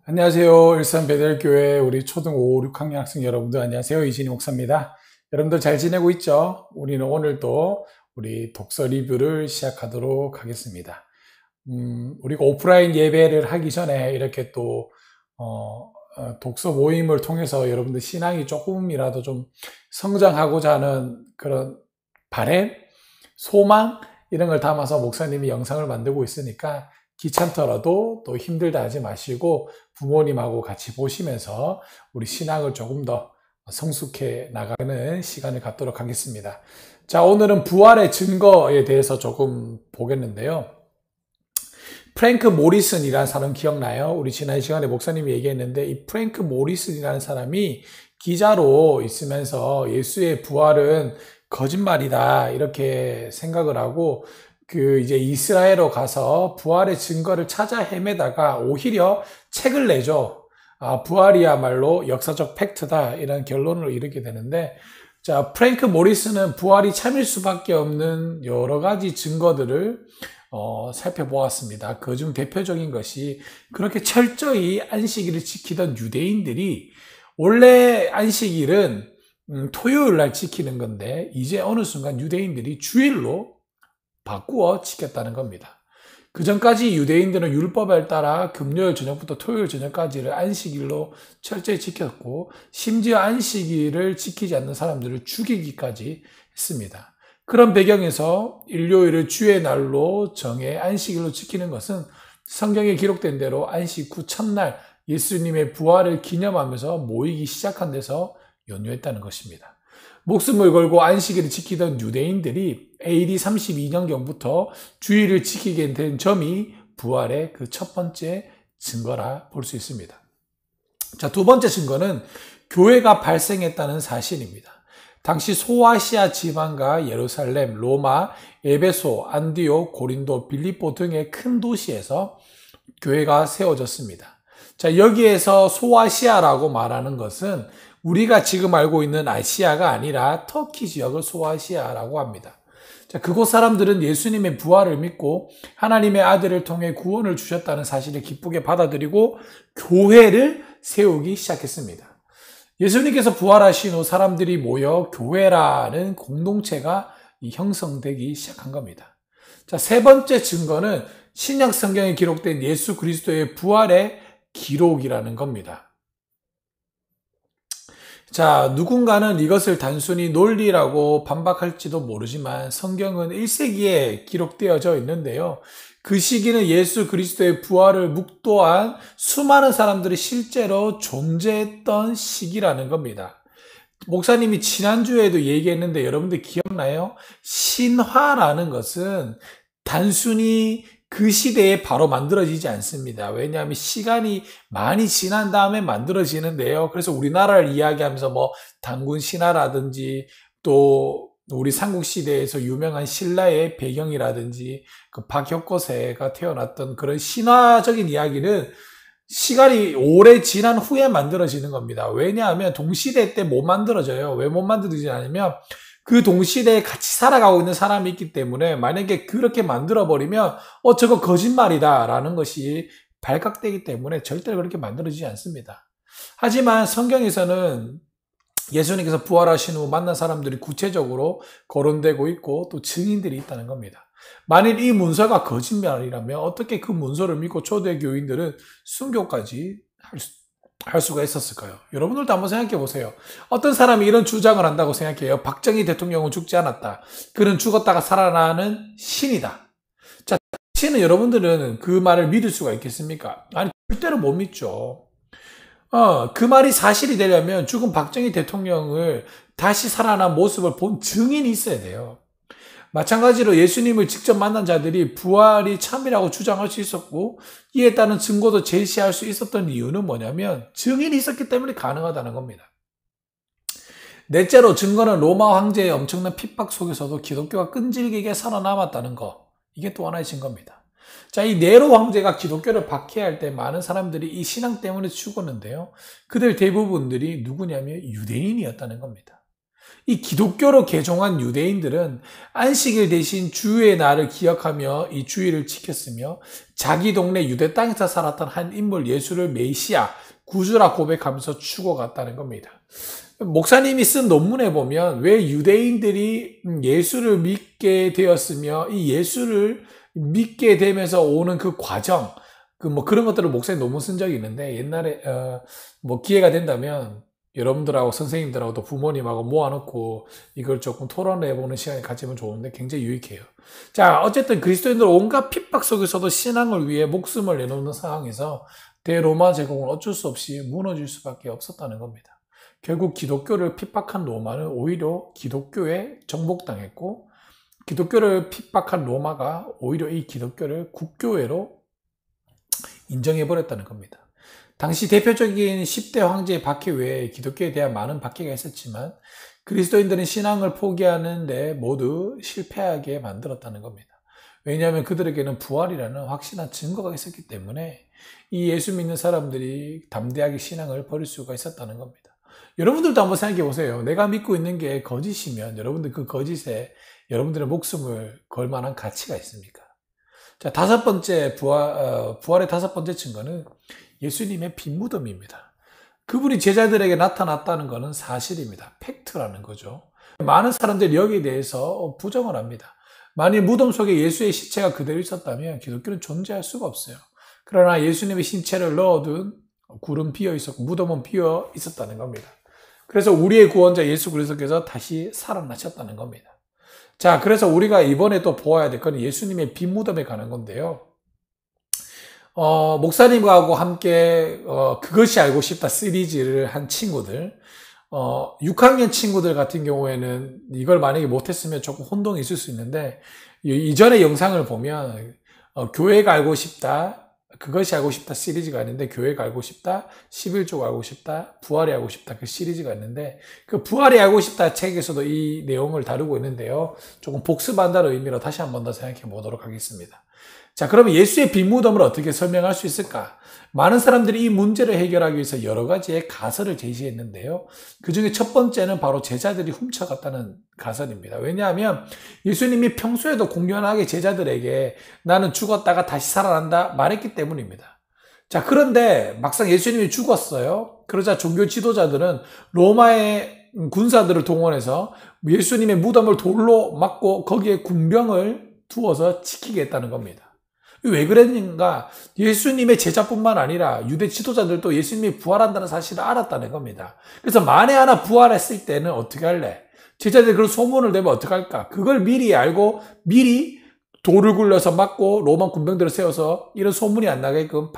안녕하세요. 일산 베델교회 우리 초등 5, 6학년 학생 여러분들 안녕하세요. 이진희 목사입니다. 여러분들 잘 지내고 있죠? 우리는 오늘도 우리 독서 리뷰를 시작하도록 하겠습니다. 우리가 오프라인 예배를 하기 전에 이렇게 또 독서 모임을 통해서 여러분들 신앙이 조금이라도 좀 성장하고자 하는 그런 바람, 소망 이런 걸 담아서 목사님이 영상을 만들고 있으니까 귀찮더라도 또 힘들다 하지 마시고 부모님하고 같이 보시면서 우리 신앙을 조금 더 성숙해 나가는 시간을 갖도록 하겠습니다. 자, 오늘은 부활의 증거에 대해서 조금 보겠는데요. 프랭크 모리슨이라는 사람 기억나요? 우리 지난 시간에 목사님이 얘기했는데 이 프랭크 모리슨이라는 사람이 기자로 있으면서 예수의 부활은 거짓말이다 이렇게 생각을 하고 이제 이스라엘로 가서 부활의 증거를 찾아 헤매다가 오히려 책을 내죠. 부활이야말로 역사적 팩트다 이런 결론을 이르게 되는데, 자, 프랭크 모리슨은 부활이 참일 수밖에 없는 여러 가지 증거들을 살펴보았습니다. 그중 대표적인 것이 그렇게 철저히 안식일을 지키던 유대인들이 원래 안식일은 토요일 날 지키는 건데 이제 어느 순간 유대인들이 주일로 바꾸어 지켰다는 겁니다. 그 전까지 유대인들은 율법에 따라 금요일 저녁부터 토요일 저녁까지를 안식일로 철저히 지켰고 심지어 안식일을 지키지 않는 사람들을 죽이기까지 했습니다. 그런 배경에서 일요일을 주의 날로 정해 안식일로 지키는 것은 성경에 기록된 대로 안식 후 첫날 예수님의 부활을 기념하면서 모이기 시작한 데서 연유했다는 것입니다. 목숨을 걸고 안식일을 지키던 유대인들이 AD 32년경부터 주일을 지키게 된 점이 부활의 그 첫 번째 증거라 볼 수 있습니다. 자, 두 번째 증거는 교회가 발생했다는 사실입니다. 당시 소아시아 지방과 예루살렘, 로마, 에베소, 안디옥, 고린도, 빌립보 등의 큰 도시에서 교회가 세워졌습니다. 자, 여기에서 소아시아라고 말하는 것은 우리가 지금 알고 있는 아시아가 아니라 터키 지역을 소아시아라고 합니다. 자, 그곳 사람들은 예수님의 부활을 믿고 하나님의 아들을 통해 구원을 주셨다는 사실을 기쁘게 받아들이고 교회를 세우기 시작했습니다. 예수님께서 부활하신 후 사람들이 모여 교회라는 공동체가 형성되기 시작한 겁니다. 자, 세 번째 증거는 신약 성경에 기록된 예수 그리스도의 부활의 기록이라는 겁니다. 자, 누군가는 이것을 단순히 논리라고 반박할지도 모르지만 성경은 1세기에 기록되어져 있는데요. 그 시기는 예수 그리스도의 부활을 묵도한 수많은 사람들이 실제로 존재했던 시기라는 겁니다. 목사님이 지난주에도 얘기했는데 여러분들 기억나요? 신화라는 것은 단순히 그 시대에 바로 만들어지지 않습니다. 왜냐하면 시간이 많이 지난 다음에 만들어지는데요. 그래서 우리나라를 이야기하면서 단군 신화라든지 또 우리 삼국시대에서 유명한 신라의 배경이라든지 그 박혁거세가 태어났던 그런 신화적인 이야기는 시간이 오래 지난 후에 만들어지는 겁니다. 왜냐하면 동시대 때 못 만들어져요. 왜 못 만들어지지 않으면 그 동시대에 같이 살아가고 있는 사람이 있기 때문에 만약에 그렇게 만들어버리면 저거 거짓말이다 라는 것이 발각되기 때문에 절대로 그렇게 만들어지지 않습니다. 하지만 성경에서는 예수님께서 부활하신 후 만난 사람들이 구체적으로 거론되고 있고 또 증인들이 있다는 겁니다. 만일 이 문서가 거짓말이라면 어떻게 그 문서를 믿고 초대 교인들은 순교까지 할 수가 있었을까요? 여러분들도 한번 생각해 보세요. 어떤 사람이 이런 주장을 한다고 생각해요. 박정희 대통령은 죽지 않았다. 그는 죽었다가 살아나는 신이다. 자, 신은 여러분들은 그 말을 믿을 수가 있겠습니까? 아니, 절대로 못 믿죠. 그 말이 사실이 되려면 죽은 박정희 대통령을 다시 살아난 모습을 본 증인이 있어야 돼요. 마찬가지로 예수님을 직접 만난 자들이 부활이 참이라고 주장할 수 있었고 이에 따른 증거도 제시할 수 있었던 이유는 뭐냐면 증인이 있었기 때문에 가능하다는 겁니다. 넷째로 증거는 로마 황제의 엄청난 핍박 속에서도 기독교가 끈질기게 살아남았다는 거. 이게 또 하나의 증거입니다. 자, 이 네로 황제가 기독교를 박해할 때 많은 사람들이 이 신앙 때문에 죽었는데요. 그들 대부분들이 누구냐면 유대인이었다는 겁니다. 이 기독교로 개종한 유대인들은 안식일 대신 주의 날을 기억하며 이 주일을 지켰으며 자기 동네 유대 땅에서 살았던 한 인물 예수를 메시아, 구주라 고백하면서 죽어갔다는 겁니다. 목사님이 쓴 논문에 보면 왜 유대인들이 예수를 믿게 되었으며 이 예수를 믿게 되면서 오는 그 과정, 그런 것들을 목사님 논문 쓴 적이 있는데 옛날에 기회가 된다면 여러분들하고 선생님들하고 또 부모님하고 모아놓고 이걸 조금 토론해보는 시간을 가지면 좋은데 굉장히 유익해요. 자, 어쨌든 그리스도인들 온갖 핍박 속에서도 신앙을 위해 목숨을 내놓는 상황에서 대로마 제국은 어쩔 수 없이 무너질 수밖에 없었다는 겁니다. 결국 기독교를 핍박한 로마는 오히려 기독교에 정복당했고 기독교를 핍박한 로마가 오히려 이 기독교를 국교회로 인정해버렸다는 겁니다. 당시 대표적인 10대 황제의 박해 외에 기독교에 대한 많은 박해가 있었지만 그리스도인들은 신앙을 포기하는데 모두 실패하게 만들었다는 겁니다. 왜냐하면 그들에게는 부활이라는 확실한 증거가 있었기 때문에 이 예수 믿는 사람들이 담대하게 신앙을 버릴 수가 있었다는 겁니다. 여러분들도 한번 생각해 보세요. 내가 믿고 있는 게 거짓이면 여러분들 그 거짓에 여러분들의 목숨을 걸 만한 가치가 있습니까? 자, 다섯 번째 부활의 다섯 번째 증거는 예수님의 빈무덤입니다. 그분이 제자들에게 나타났다는 것은 사실입니다. 팩트라는 거죠. 많은 사람들이 여기에 대해서 부정을 합니다. 만일 무덤 속에 예수의 시체가 그대로 있었다면 기독교는 존재할 수가 없어요. 그러나 예수님의 신체를 넣어둔 굴은 비어 있었고 무덤은 비어 있었다는 겁니다. 그래서 우리의 구원자 예수 그리스도께서 다시 살아나셨다는 겁니다. 자, 그래서 우리가 이번에 또 보아야 될 건 예수님의 빈 무덤에 관한 건데요. 목사님하고 함께 그것이 알고 싶다 시리즈를 한 친구들, 6학년 친구들 같은 경우에는 이걸 만약에 못했으면 조금 혼동이 있을 수 있는데 이전의 영상을 보면 교회가 알고 싶다, 그것이 알고 싶다 시리즈가 있는데 교회가 알고 싶다, 11조가 알고 싶다, 부활이 알고 싶다 그 시리즈가 있는데 그 부활이 알고 싶다 책에서도 이 내용을 다루고 있는데요. 조금 복습한다는 의미로 다시 한 번 더 생각해 보도록 하겠습니다. 자, 그러면 예수의 빈 무덤을 어떻게 설명할 수 있을까? 많은 사람들이 이 문제를 해결하기 위해서 여러 가지의 가설을 제시했는데요. 그 중에 첫 번째는 바로 제자들이 훔쳐갔다는 가설입니다. 왜냐하면 예수님이 평소에도 공연하게 제자들에게 나는 죽었다가 다시 살아난다 말했기 때문입니다. 자, 그런데 막상 예수님이 죽었어요. 그러자 종교 지도자들은 로마의 군사들을 동원해서 예수님의 무덤을 돌로 막고 거기에 군병을 두어서 지키겠다는 겁니다. 왜 그랬는가? 예수님의 제자뿐만 아니라 유대 지도자들도 예수님이 부활한다는 사실을 알았다는 겁니다. 그래서 만에 하나 부활했을 때는 어떻게 할래? 제자들이 그런 소문을 내면 어떻게 할까? 그걸 미리 알고 미리 돌을 굴려서 막고 로마 군병들을 세워서 이런 소문이 안 나게끔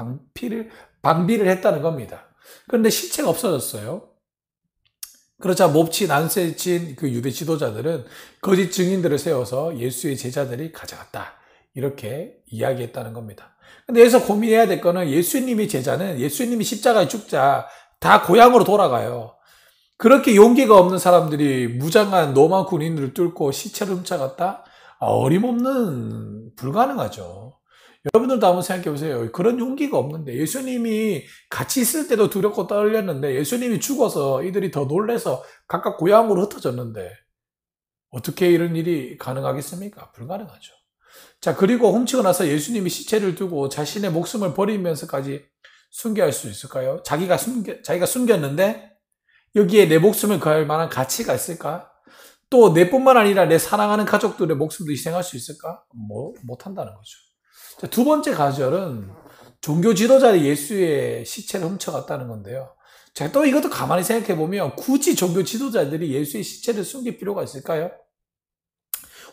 방비를 했다는 겁니다. 그런데 시체가 없어졌어요. 그러자 몹치 난세친 그 유대 지도자들은 거짓 증인들을 세워서 예수의 제자들이 가져갔다. 이렇게 이야기했다는 겁니다. 근데 여기서 고민해야 될 거는 예수님의 제자는 예수님이 십자가에 죽자 다 고향으로 돌아가요. 그렇게 용기가 없는 사람들이 무장한 로마 군인들을 뚫고 시체를 훔쳐갔다? 어림없는 불가능하죠. 여러분들도 한번 생각해 보세요. 그런 용기가 없는데 예수님이 같이 있을 때도 두렵고 떨렸는데 예수님이 죽어서 이들이 더 놀래서 각각 고향으로 흩어졌는데 어떻게 이런 일이 가능하겠습니까? 불가능하죠. 자, 그리고 훔치고 나서 예수님이 시체를 두고 자신의 목숨을 버리면서까지 순교할 수 있을까요? 자기가 숨겼는데 여기에 내 목숨을 걸 만한 가치가 있을까? 또 내뿐만 아니라 내 사랑하는 가족들의 목숨도 희생할 수 있을까? 못한다는 거죠. 자, 두 번째 가설은 종교 지도자들이 예수의 시체를 훔쳐갔다는 건데요. 자, 또 이것도 가만히 생각해 보면 굳이 종교 지도자들이 예수의 시체를 숨길 필요가 있을까요?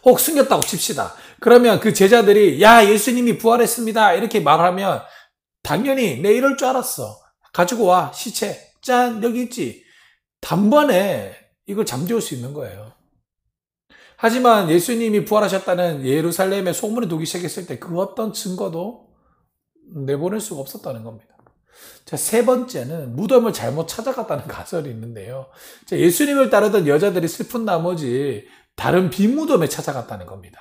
혹 숨겼다고 칩시다. 그러면 그 제자들이 야, 예수님이 부활했습니다 이렇게 말하면 당연히 내 이럴 줄 알았어. 가지고 와, 시체. 짠, 여기 있지. 단번에 이걸 잠재울 수 있는 거예요. 하지만 예수님이 부활하셨다는 예루살렘에 소문이 돌기 시작했을 때 그 어떤 증거도 내보낼 수가 없었다는 겁니다. 자, 세 번째는 무덤을 잘못 찾아갔다는 가설이 있는데요. 자, 예수님을 따르던 여자들이 슬픈 나머지 다른 빈 무덤에 찾아갔다는 겁니다.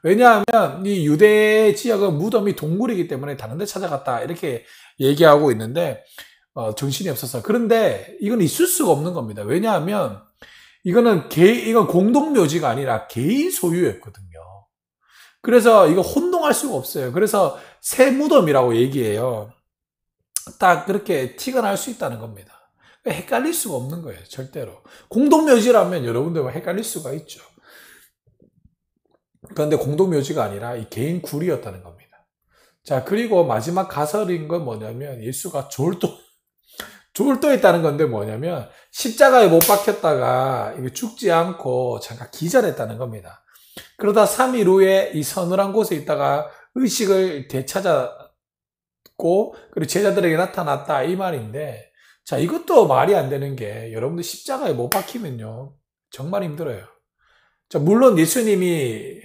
왜냐하면 이 유대 지역은 무덤이 동굴이기 때문에 다른 데 찾아갔다 이렇게 얘기하고 있는데 정신이 없어서. 그런데 이건 있을 수가 없는 겁니다. 왜냐하면 이건 공동묘지가 아니라 개인 소유였거든요. 그래서 이거 혼동할 수가 없어요. 그래서 새 무덤이라고 얘기해요. 딱 그렇게 티가 날 수 있다는 겁니다. 헷갈릴 수가 없는 거예요. 절대로. 공동묘지라면 여러분들 헷갈릴 수가 있죠. 그런데 공동묘지가 아니라 이 개인 굴이었다는 겁니다. 자, 그리고 마지막 가설인 건 뭐냐면 예수가 졸도했다는 건데 뭐냐면 십자가에 못 박혔다가 죽지 않고 잠깐 기절했다는 겁니다. 그러다 3일 후에 이 서늘한 곳에 있다가 의식을 되찾았고 그리고 제자들에게 나타났다 이 말인데, 자, 이것도 말이 안 되는 게 여러분들 십자가에 못 박히면요 정말 힘들어요. 자, 물론 예수님이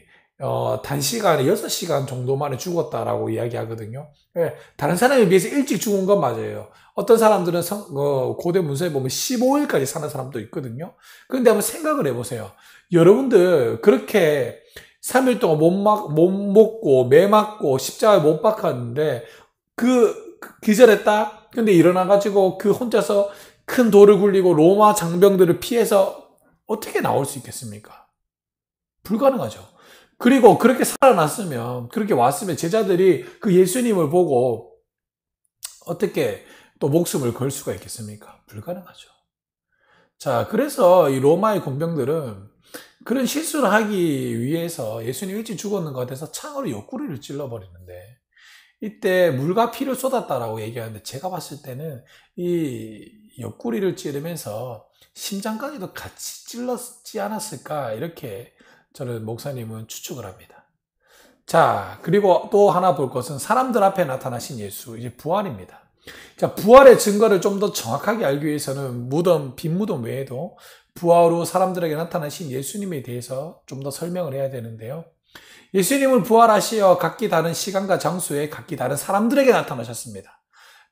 단시간에 6시간 정도 만에 죽었다라고 이야기하거든요. 다른 사람에 비해서 일찍 죽은 건 맞아요. 어떤 사람들은 고대 문서에 보면 15일까지 사는 사람도 있거든요. 그런데 한번 생각을 해보세요. 여러분들 그렇게 3일 동안 못 먹고 매 맞고 십자가에 못 박았는데 기절했다? 근데 일어나가지고 그 혼자서 큰 돌을 굴리고 로마 장병들을 피해서 어떻게 나올 수 있겠습니까? 불가능하죠. 그리고 그렇게 살아났으면, 그렇게 왔으면 제자들이 그 예수님을 보고 어떻게 또 목숨을 걸 수가 있겠습니까? 불가능하죠. 자, 그래서 이 로마의 군병들은 그런 실수를 하기 위해서 예수님 일찍 죽었는 것 같아서 창으로 옆구리를 찔러버리는데, 이때 물과 피를 쏟았다라고 얘기하는데 제가 봤을 때는 이 옆구리를 찌르면서 심장까지도 같이 찔렀지 않았을까, 이렇게 저는 목사님은 추측을 합니다. 자, 그리고 또 하나 볼 것은 사람들 앞에 나타나신 예수, 이제 부활입니다. 자, 부활의 증거를 좀 더 정확하게 알기 위해서는 빈 무덤 외에도 부활 후 사람들에게 나타나신 예수님에 대해서 좀 더 설명을 해야 되는데요. 예수님은 부활하시어 각기 다른 시간과 장소에 각기 다른 사람들에게 나타나셨습니다.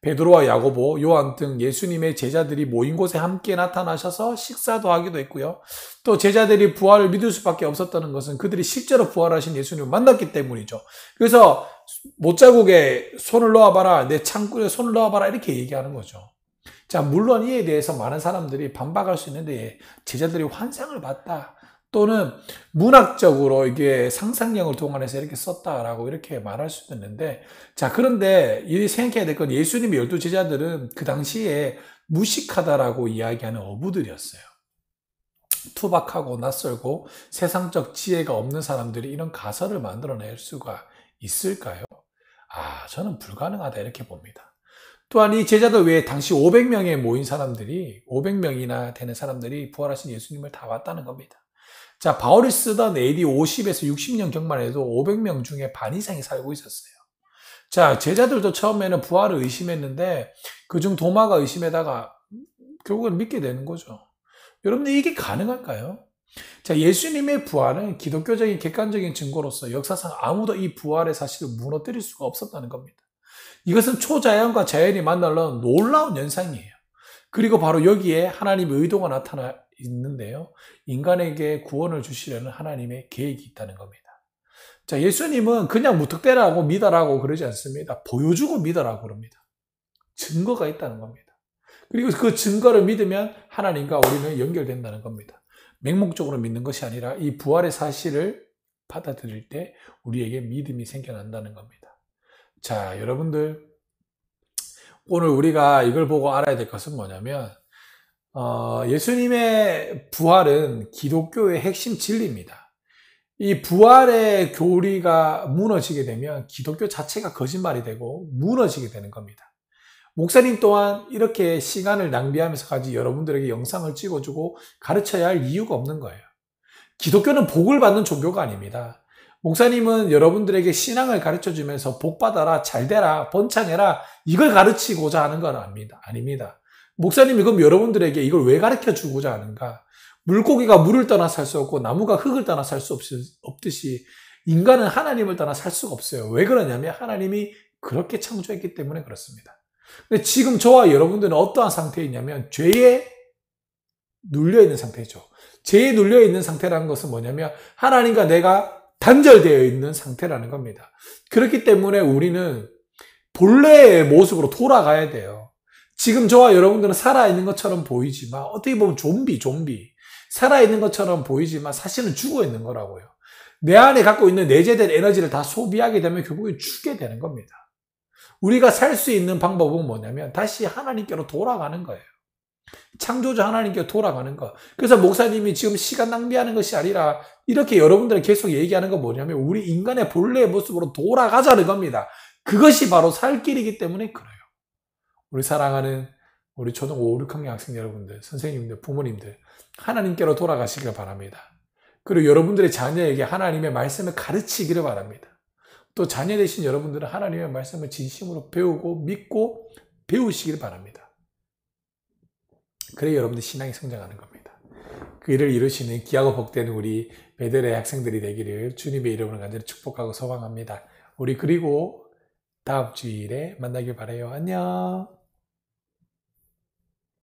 베드로와 야고보, 요한 등 예수님의 제자들이 모인 곳에 함께 나타나셔서 식사도 하기도 했고요. 또 제자들이 부활을 믿을 수밖에 없었다는 것은 그들이 실제로 부활하신 예수님을 만났기 때문이죠. 그래서 못자국에 손을 넣어봐라, 내 창구에 손을 넣어봐라, 이렇게 얘기하는 거죠. 자, 물론 이에 대해서 많은 사람들이 반박할 수 있는데 제자들이 환상을 봤다, 또는 문학적으로 이게 상상력을 동원해서 이렇게 썼다라고 이렇게 말할 수도 있는데, 자, 그런데 이 생각해야 될 건 예수님의 12제자들은 그 당시에 무식하다라고 이야기하는 어부들이었어요. 투박하고 낯설고 세상적 지혜가 없는 사람들이 이런 가설을 만들어낼 수가 있을까요? 저는 불가능하다, 이렇게 봅니다. 또한 이 제자들 외에 당시 500명에 모인 사람들이, 500명이나 되는 사람들이 부활하신 예수님을 다 봤다는 겁니다. 자, 바울이 쓰던 AD 50에서 60년 경만 해도 500명 중에 반 이상이 살고 있었어요. 자, 제자들도 처음에는 부활을 의심했는데 그중 도마가 의심에다가 결국은 믿게 되는 거죠. 여러분들 이게 가능할까요? 자, 예수님의 부활은 기독교적인 객관적인 증거로서 역사상 아무도 이 부활의 사실을 무너뜨릴 수가 없었다는 겁니다. 이것은 초자연과 자연이 만나는 놀라운 현상이에요. 그리고 바로 여기에 하나님의 의도가 나타나 있는데요. 인간에게 구원을 주시려는 하나님의 계획이 있다는 겁니다. 자, 예수님은 그냥 무턱대라고 믿어라고 그러지 않습니다. 보여주고 믿어라고 그럽니다. 증거가 있다는 겁니다. 그리고 그 증거를 믿으면 하나님과 우리는 연결된다는 겁니다. 맹목적으로 믿는 것이 아니라 이 부활의 사실을 받아들일 때 우리에게 믿음이 생겨난다는 겁니다. 자, 여러분들, 오늘 우리가 이걸 보고 알아야 될 것은 뭐냐면, 예수님의 부활은 기독교의 핵심 진리입니다. 이 부활의 교리가 무너지게 되면 기독교 자체가 거짓말이 되고 무너지게 되는 겁니다. 목사님 또한 이렇게 시간을 낭비하면서까지 여러분들에게 영상을 찍어주고 가르쳐야 할 이유가 없는 거예요. 기독교는 복을 받는 종교가 아닙니다. 목사님은 여러분들에게 신앙을 가르쳐주면서 복 받아라, 잘 되라, 번창해라, 이걸 가르치고자 하는 건 아닙니다. 목사님이 그럼 여러분들에게 이걸 왜 가르쳐 주고자 하는가? 물고기가 물을 떠나 살 수 없고 나무가 흙을 떠나 살 수 없듯이 인간은 하나님을 떠나 살 수가 없어요. 왜 그러냐면 하나님이 그렇게 창조했기 때문에 그렇습니다. 근데 지금 저와 여러분들은 어떠한 상태에 있냐면 죄에 눌려있는 상태죠. 죄에 눌려있는 상태라는 것은 뭐냐면 하나님과 내가 단절되어 있는 상태라는 겁니다. 그렇기 때문에 우리는 본래의 모습으로 돌아가야 돼요. 지금 저와 여러분들은 살아있는 것처럼 보이지만 어떻게 보면 좀비. 살아있는 것처럼 보이지만 사실은 죽어있는 거라고요. 내 안에 갖고 있는 내재된 에너지를 다 소비하게 되면 결국에 죽게 되는 겁니다. 우리가 살 수 있는 방법은 뭐냐면 다시 하나님께로 돌아가는 거예요. 창조주 하나님께 돌아가는 거. 그래서 목사님이 지금 시간 낭비하는 것이 아니라 이렇게 여러분들은 계속 얘기하는 건 뭐냐면 우리 인간의 본래의 모습으로 돌아가자는 겁니다. 그것이 바로 살 길이기 때문에 그래요. 우리 사랑하는 우리 초등 5, 6학년 학생 여러분들, 선생님들, 부모님들 하나님께로 돌아가시길 바랍니다. 그리고 여러분들의 자녀에게 하나님의 말씀을 가르치기를 바랍니다. 또 자녀 되신 여러분들은 하나님의 말씀을 진심으로 배우고 믿고 배우시길 바랍니다. 그래야 여러분들 신앙이 성장하는 겁니다. 그 일을 이루시는 귀하고 복된 우리 베델의 학생들이 되기를 주님의 이름으로 간절히 축복하고 소망합니다. 우리 그리고 다음 주일에 만나길 바라요. 안녕.